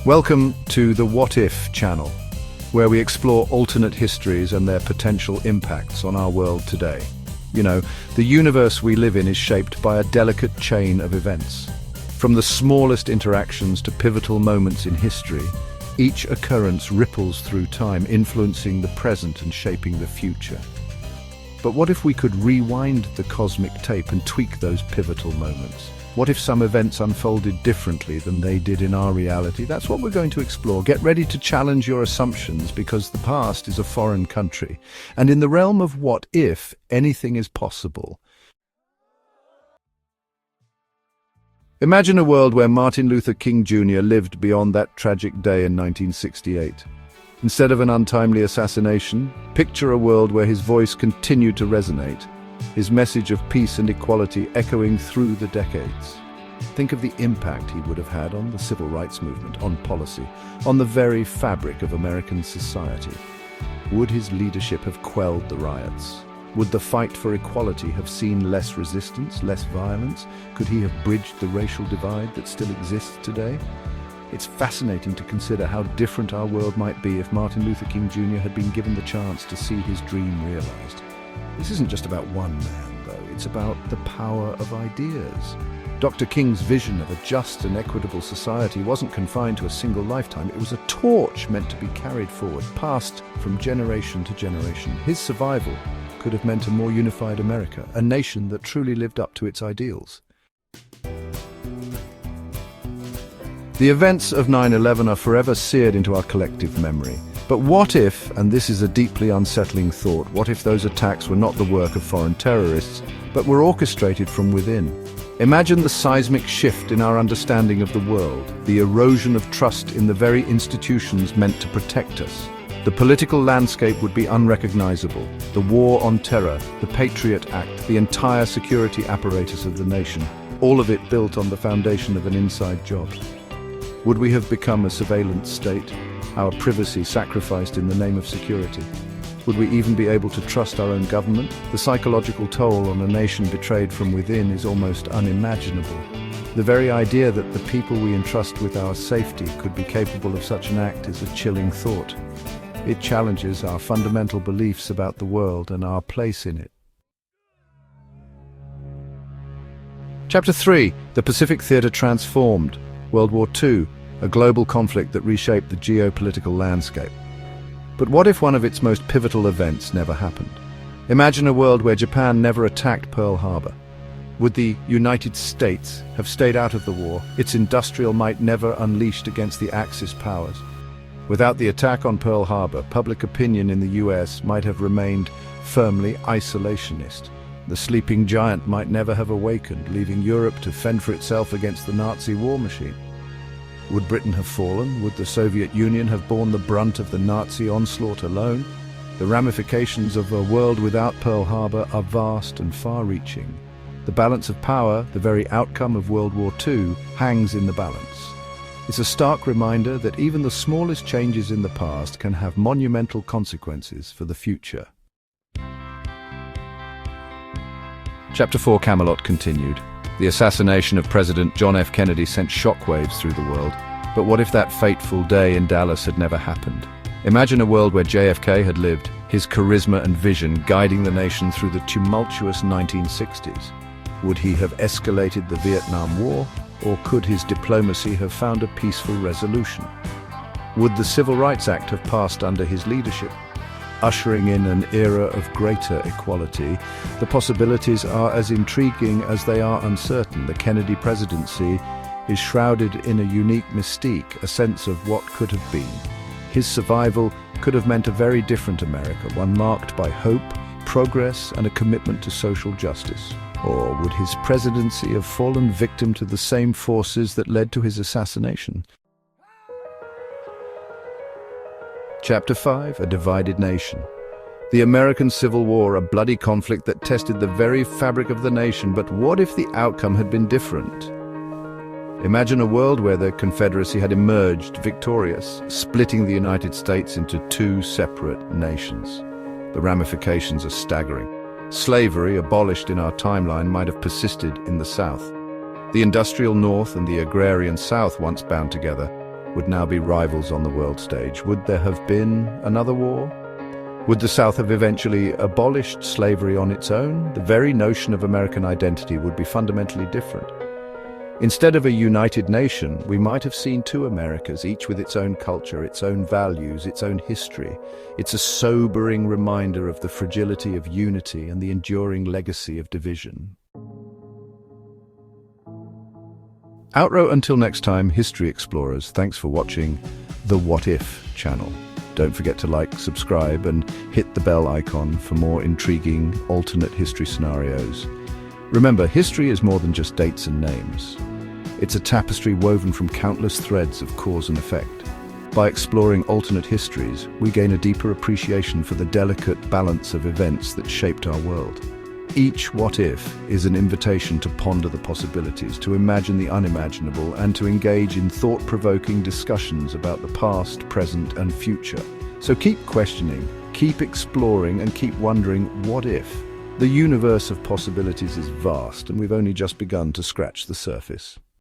Welcome to the What If channel, where we explore alternate histories and their potential impacts on our world today. You know, the universe we live in is shaped by a delicate chain of events. From the smallest interactions to pivotal moments in history, each occurrence ripples through time, influencing the present and shaping the future. But what if we could rewind the cosmic tape and tweak those pivotal moments? What if some events unfolded differently than they did in our reality? That's what we're going to explore. Get ready to challenge your assumptions, because the past is a foreign country. And in the realm of what if, anything is possible. Imagine a world where Martin Luther King Jr. lived beyond that tragic day in 1968. Instead of an untimely assassination, picture a world where his voice continued to resonate, his message of peace and equality echoing through the decades. Think of the impact he would have had on the civil rights movement, on policy, on the very fabric of American society. Would his leadership have quelled the riots? Would the fight for equality have seen less resistance, less violence? Could he have bridged the racial divide that still exists today? It's fascinating to consider how different our world might be if Martin Luther King Jr. had been given the chance to see his dream realized. This isn't just about one man, though. It's about the power of ideas. Dr. King's vision of a just and equitable society wasn't confined to a single lifetime. It was a torch meant to be carried forward, passed from generation to generation. His survival could have meant a more unified America, a nation that truly lived up to its ideals. The events of 9/11 are forever seared into our collective memory. But what if, and this is a deeply unsettling thought, what if those attacks were not the work of foreign terrorists, but were orchestrated from within? Imagine the seismic shift in our understanding of the world, the erosion of trust in the very institutions meant to protect us. The political landscape would be unrecognizable. The war on terror, the Patriot Act, the entire security apparatus of the nation, all of it built on the foundation of an inside job. Would we have become a surveillance state, our privacy sacrificed in the name of security? Would we even be able to trust our own government? The psychological toll on a nation betrayed from within is almost unimaginable. The very idea that the people we entrust with our safety could be capable of such an act is a chilling thought. It challenges our fundamental beliefs about the world and our place in it. Chapter 3. The Pacific Theater Transformed. World War II, a global conflict that reshaped the geopolitical landscape. But what if one of its most pivotal events never happened? Imagine a world where Japan never attacked Pearl Harbor. Would the United States have stayed out of the war, its industrial might never unleashed against the Axis powers? Without the attack on Pearl Harbor, public opinion in the US might have remained firmly isolationist. The sleeping giant might never have awakened, leaving Europe to fend for itself against the Nazi war machine. Would Britain have fallen? Would the Soviet Union have borne the brunt of the Nazi onslaught alone? The ramifications of a world without Pearl Harbor are vast and far-reaching. The balance of power, the very outcome of World War II, hangs in the balance. It's a stark reminder that even the smallest changes in the past can have monumental consequences for the future. Chapter 4, Camelot continued. The assassination of President John F. Kennedy sent shockwaves through the world. But what if that fateful day in Dallas had never happened? Imagine a world where JFK had lived, his charisma and vision guiding the nation through the tumultuous 1960s. Would he have escalated the Vietnam War, or could his diplomacy have found a peaceful resolution? Would the Civil Rights Act have passed under his leadership, ushering in an era of greater equality? The possibilities are as intriguing as they are uncertain. The Kennedy presidency is shrouded in a unique mystique, a sense of what could have been. His survival could have meant a very different America, one marked by hope, progress, and a commitment to social justice. Or would his presidency have fallen victim to the same forces that led to his assassination? Chapter 5, A Divided Nation. The American Civil War, a bloody conflict that tested the very fabric of the nation, but what if the outcome had been different? Imagine a world where the Confederacy had emerged victorious, splitting the United States into two separate nations. The ramifications are staggering. Slavery, abolished in our timeline, might have persisted in the South. The industrial North and the agrarian South, once bound together, would now be rivals on the world stage. Would there have been another war? Would the South have eventually abolished slavery on its own? The very notion of American identity would be fundamentally different. Instead of a united nation, we might have seen two Americas, each with its own culture, its own values, its own history. It's a sobering reminder of the fragility of unity and the enduring legacy of division. Outrow until next time, history explorers, thanks for watching the What If channel. Don't forget to like, subscribe, and hit the bell icon for more intriguing alternate history scenarios. Remember, history is more than just dates and names. It's a tapestry woven from countless threads of cause and effect. By exploring alternate histories, we gain a deeper appreciation for the delicate balance of events that shaped our world. Each what if is an invitation to ponder the possibilities, to imagine the unimaginable, and to engage in thought-provoking discussions about the past, present, and future. So keep questioning, keep exploring, and keep wondering, what if? The universe of possibilities is vast, and we've only just begun to scratch the surface.